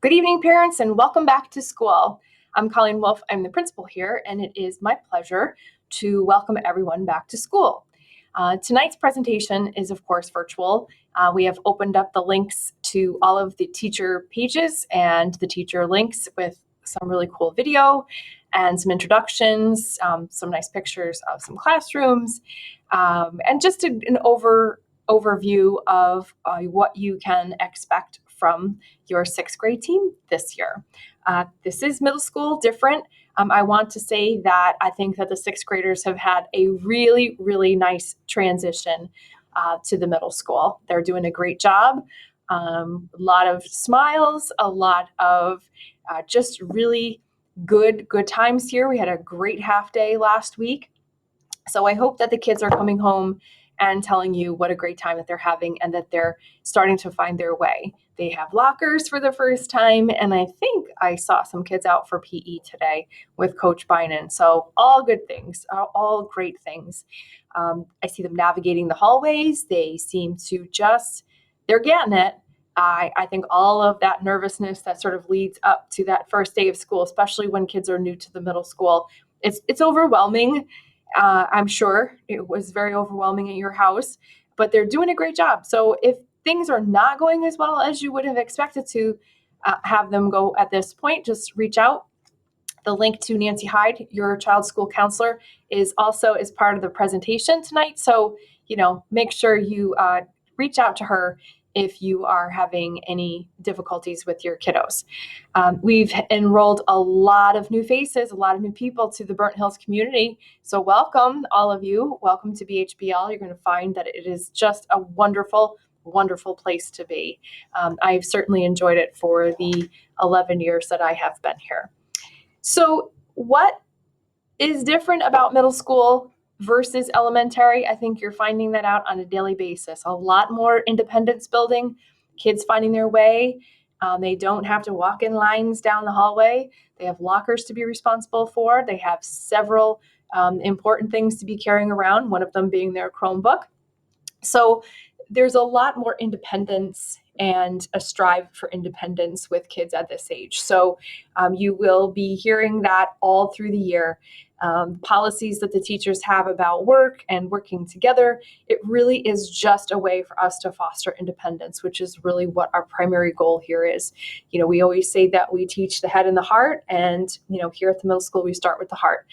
Good evening, parents, and welcome back to school. I'm Colleen Wolf. I'm the principal here, and it is my pleasure to welcome everyone back to school. Tonight's presentation is, of course, virtual. We have opened up the links to all of the teacher pages and the teacher links with some really cool video and some introductions, some nice pictures of some classrooms, and just an overview of what you can expect from your sixth grade team this year. This is middle school, different. I want to say that I think that the sixth graders have had a really, really nice transition to the middle school. They're doing a great job. A lot of smiles, a lot of just really good times here. We had a great half day last week. So I hope that the kids are coming home and telling you what a great time that they're having and that they're starting to find their way. They have lockers for the first time, and I think I saw some kids out for PE today with Coach Bynan. So all good things, all great things. I see them navigating the hallways. They seem to they're getting it. I think all of that nervousness that sort of leads up to that first day of school, especially when kids are new to the middle school, it's overwhelming. I'm sure it was very overwhelming at your house, but they're doing a great job. So if things are not going as well as you would have expected to have them go at this point, just reach out. The link to Nancy Hyde, your child's school counselor, is also as part of the presentation tonight. So, make sure you reach out to her if you are having any difficulties with your kiddos. We've enrolled a lot of new faces, a lot of new people to the Burnt Hills community. So welcome, all of you. Welcome to BHBL. You're going to find that it is just a wonderful, wonderful place to be. I've certainly enjoyed it for the 11 years that I have been here. So what is different about middle school versus elementary? I think you're finding that out on a daily basis. A lot more independence building, kids finding their way. They don't have to walk in lines down the hallway. They have lockers to be responsible for. They have several important things to be carrying around, one of them being their Chromebook. So there's a lot more independence and a strive for independence with kids at this age. So you will be hearing that all through the year. Policies that the teachers have about work and working together, it really is just a way for us to foster independence, which is really what our primary goal here is. We always say that we teach the head and the heart, and here at the middle school, we start with the heart.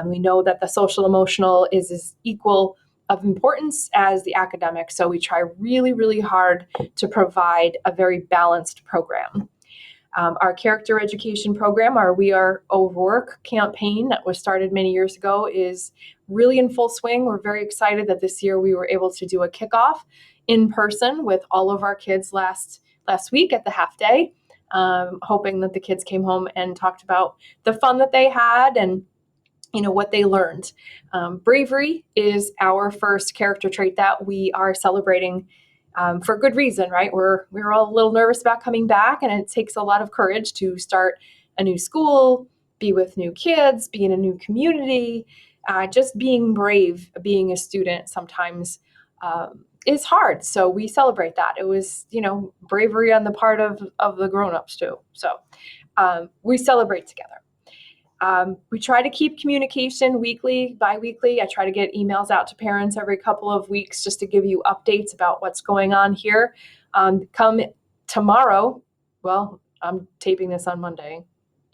We know that the social emotional is as equal of importance as the academic. So we try really, really hard to provide a very balanced program. Our character education program, our We Are Overwork campaign that was started many years ago, is really in full swing. We're very excited that this year we were able to do a kickoff in person with all of our kids last week at the half day, hoping that the kids came home and talked about the fun that they had and what they learned. Bravery is our first character trait that we are celebrating for good reason, right? We're all a little nervous about coming back, and it takes a lot of courage to start a new school, be with new kids, be in a new community. Just being brave, being a student sometimes is hard. So we celebrate that. It was, bravery on the part of the grown-ups too. So we celebrate together. We try to keep communication weekly, bi-weekly. I try to get emails out to parents every couple of weeks just to give you updates about what's going on here. Come tomorrow, well, I'm taping this on Monday.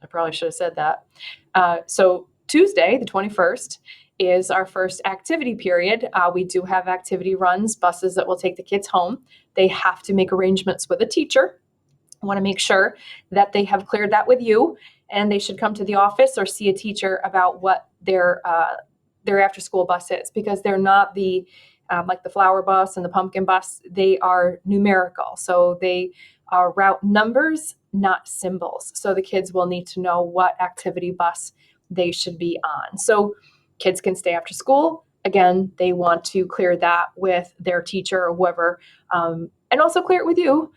I probably should have said that. So Tuesday, the 21st, is our first activity period. We do have activity runs, buses that will take the kids home. They have to make arrangements with a teacher. I want to make sure that they have cleared that with you, and they should come to the office or see a teacher about what their after-school bus is, because they're not the like the flower bus and the pumpkin bus. They are numerical, so they are route numbers, not symbols. So the kids will need to know what activity bus they should be on. So kids can stay after school. Again, they want to clear that with their teacher or whoever, and also clear it with you.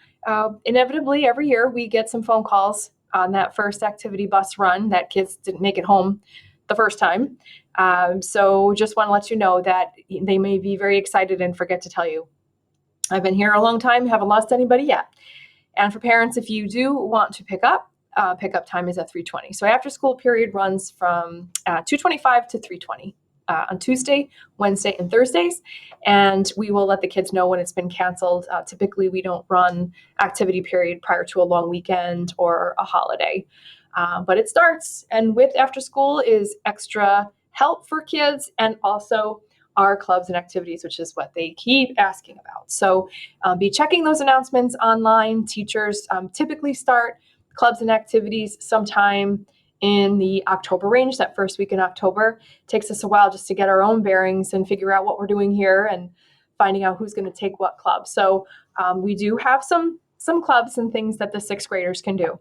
Inevitably, every year we get some phone calls on that first activity bus run that kids didn't make it home the first time. So just want to let you know that they may be very excited and forget to tell you. I've been here a long time, haven't lost anybody yet. And for parents, if you do want to pickup time is at 3:20. So after school period runs from 2:25 to 3:20 on Tuesday, Wednesday, and Thursdays. And we will let the kids know when it's been canceled. Typically, we don't run activity period prior to a long weekend or a holiday. But it starts, and with after school is extra help for kids and also our clubs and activities, which is what they keep asking about. So be checking those announcements online. Teachers typically start clubs and activities sometime in the October range, that first week in October. It takes us a while just to get our own bearings and figure out what we're doing here and finding out who's going to take what club. So we do have some clubs and things that the sixth graders can do.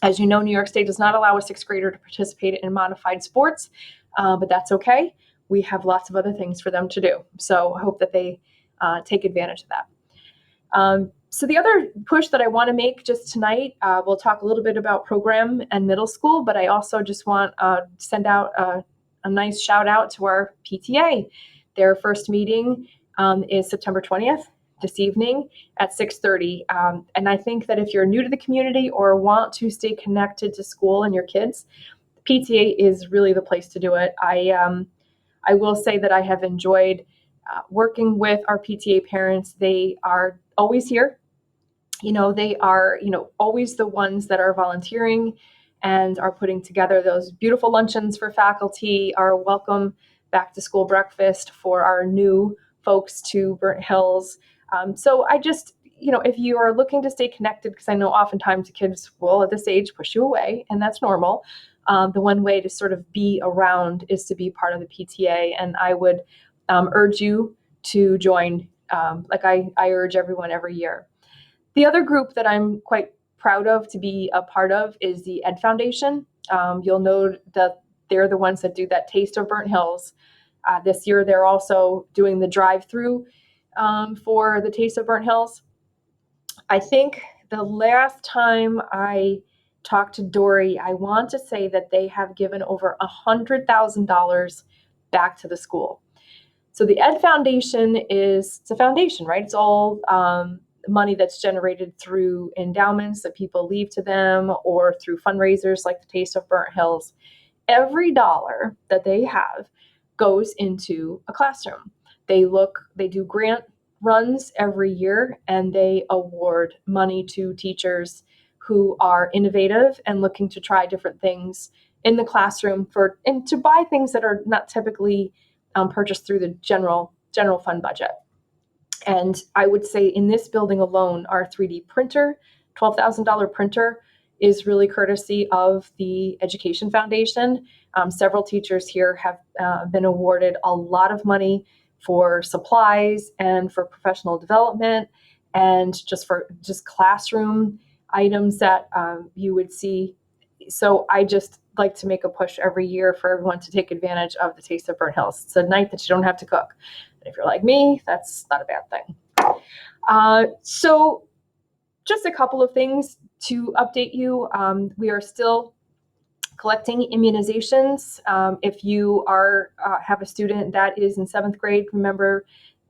As you know, New York State does not allow a sixth grader to participate in modified sports, but that's okay. We have lots of other things for them to do. So I hope that they take advantage of that. So the other push that I want to make just tonight, we'll talk a little bit about program and middle school, but I also just want to send out a nice shout out to our PTA. Their first meeting is September 20th, this evening at 6:30. And I think that if you're new to the community or want to stay connected to school and your kids, PTA is really the place to do it. I will say that I have enjoyed working with our PTA parents. They are always here. They are, always the ones that are volunteering and are putting together those beautiful luncheons for faculty, our welcome back to school breakfast for our new folks to Burnt Hills. So I just, if you are looking to stay connected, because I know oftentimes the kids will at this age push you away, and that's normal. The one way to sort of be around is to be part of the PTA. And I would urge you to join, like I urge everyone every year. The other group that I'm quite proud of to be a part of is the Ed Foundation. You'll know that they're the ones that do that Taste of Burnt Hills. This year, they're also doing the drive-through for the Taste of Burnt Hills. I think the last time I talked to Dory, I want to say that they have given over $100,000 back to the school. So the Ed Foundation it's a foundation, right? It's all money that's generated through endowments that people leave to them or through fundraisers like the Taste of Burnt Hills. Every dollar that they have goes into a classroom. They do grant runs every year, and they award money to teachers who are innovative and looking to try different things in the classroom and to buy things that are not typically purchased through the general fund budget. And I would say in this building alone, our 3D printer, $12,000 printer, is really courtesy of the Education Foundation. Several teachers here have been awarded a lot of money for supplies and for professional development and just classroom items that you would see. So I just like to make a push every year for everyone to take advantage of the Taste of Burnt Hills. It's a night that you don't have to cook. If you're like me, that's not a bad thing. So just a couple of things to update you. We are still collecting immunizations. If you have a student that is in 7th grade, remember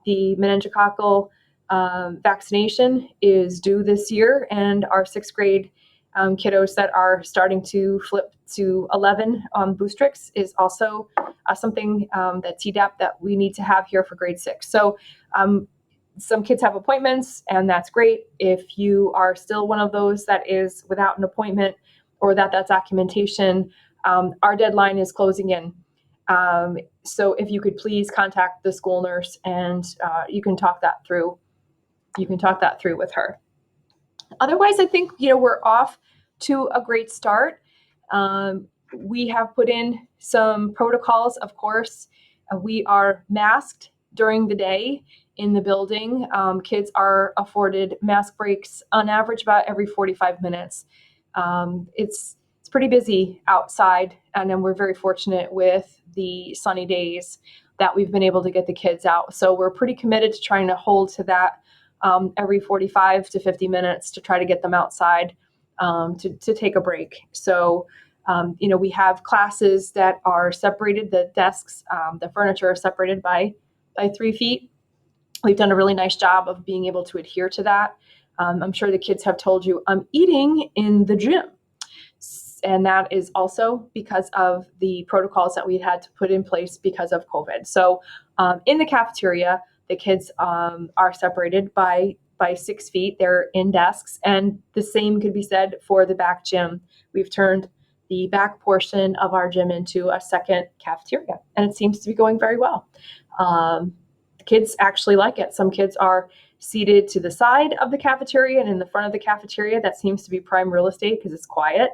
the meningococcal vaccination is due this year, and our 6th grade kiddos that are starting to flip to 11 Boostrix is also something that Tdap that we need to have here for grade 6. So some kids have appointments, and that's great. If you are still one of those that is without an appointment or that documentation, our deadline is closing in. So if you could please contact the school nurse, and you can talk that through. You can talk that through with her. Otherwise, I think we're off to a great start. We have put in some protocols, of course. We are masked during the day in the building. Kids are afforded mask breaks on average about every 45 minutes. It's pretty busy outside, and then we're very fortunate with the sunny days that we've been able to get the kids out. So we're pretty committed to trying to hold to that every 45 to 50 minutes to try to get them outside to take a break. So, we have classes that are separated, the desks, the furniture are separated by 3 feet. We've done a really nice job of being able to adhere to that. I'm sure the kids have told you, I'm eating in the gym. And that is also because of the protocols that we had to put in place because of COVID. So in the cafeteria, the kids are separated by 6 feet. They're in desks, and the same could be said for the back gym. We've turned the back portion of our gym into a second cafeteria, and it seems to be going very well. The kids actually like it. Some kids are seated to the side of the cafeteria and in the front of the cafeteria. That seems to be prime real estate because it's quiet.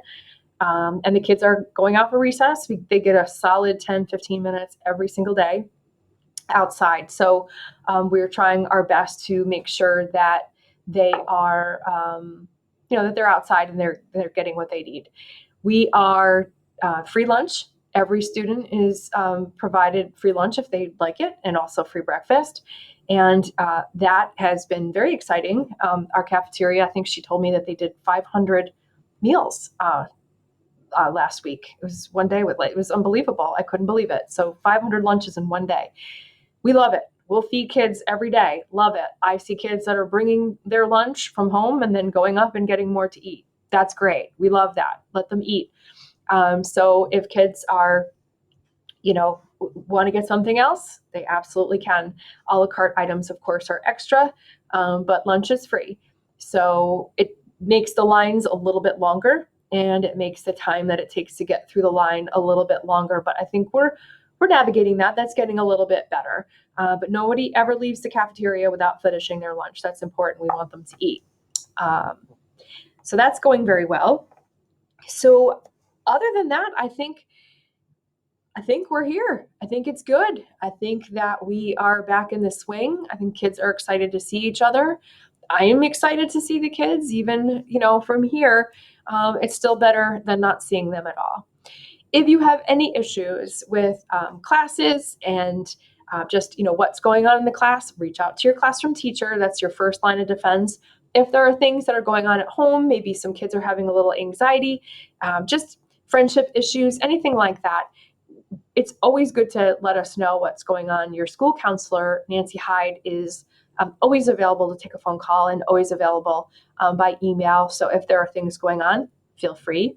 And the kids are going out for recess. They get a solid 10, 15 minutes every single day outside. So we're trying our best to make sure that they are, that they're outside and they're getting what they need. We are free lunch. Every student is provided free lunch if they like it, and also free breakfast. And that has been very exciting. Our cafeteria, I think she told me that they did 500 meals last week. It was one day it was unbelievable. I couldn't believe it. So 500 lunches in one day. We love it. We'll feed kids every day. Love it. I see kids that are bringing their lunch from home and then going up and getting more to eat. That's great. We love that. Let them eat. So if kids are, want to get something else, they absolutely can. A la carte items, of course, are extra, but lunch is free. So it makes the lines a little bit longer, and it makes the time that it takes to get through the line a little bit longer. But I think we're navigating that. That's getting a little bit better. But nobody ever leaves the cafeteria without finishing their lunch. That's important. We want them to eat. So that's going very well. So other than that, I think we're here. I think it's good. I think that we are back in the swing. I think kids are excited to see each other. I am excited to see the kids, even, from here. It's still better than not seeing them at all. If you have any issues with classes and just, what's going on in the class, reach out to your classroom teacher. That's your first line of defense. If there are things that are going on at home, maybe some kids are having a little anxiety, just friendship issues, anything like that, it's always good to let us know what's going on. Your school counselor, Nancy Hyde, is always available to take a phone call and always available by email. So if there are things going on, feel free.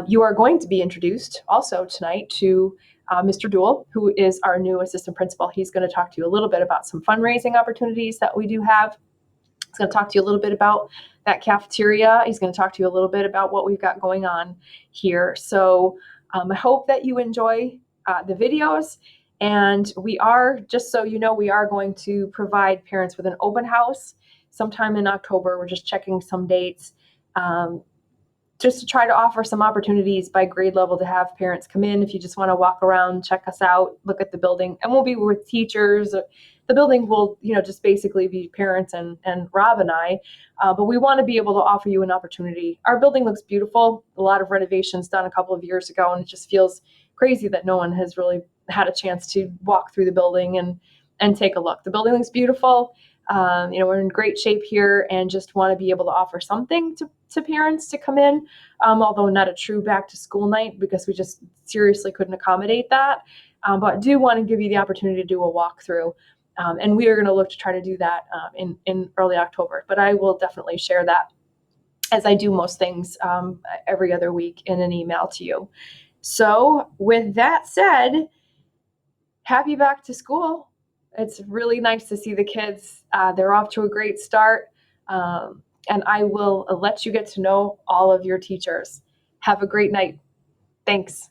You are going to be introduced also tonight to Mr. Duell, who is our new assistant principal. He's going to talk to you a little bit about some fundraising opportunities that we do have. He's going to talk to you a little bit about that cafeteria. He's going to talk to you a little bit about what we've got going on here. So I hope that you enjoy the videos. And we are, just so you know, we are going to provide parents with an open house sometime in October. We're just checking some dates. Just to try to offer some opportunities by grade level to have parents come in. If you just want to walk around, check us out, look at the building, and we'll be with teachers. The building will, just basically be parents and Rob and I, but we want to be able to offer you an opportunity. Our building looks beautiful. A lot of renovations done a couple of years ago, and it just feels crazy that no one has really had a chance to walk through the building and take a look. The building looks beautiful. We're in great shape here and just want to be able to offer something to parents to come in, although not a true back to school night because we just seriously couldn't accommodate that. But do want to give you the opportunity to do a walkthrough. And we are going to look to try to do that in early October. But I will definitely share that, as I do most things, every other week in an email to you. So with that said, happy back to school. It's really nice to see the kids. They're off to a great start. And I will let you get to know all of your teachers. Have a great night. Thanks.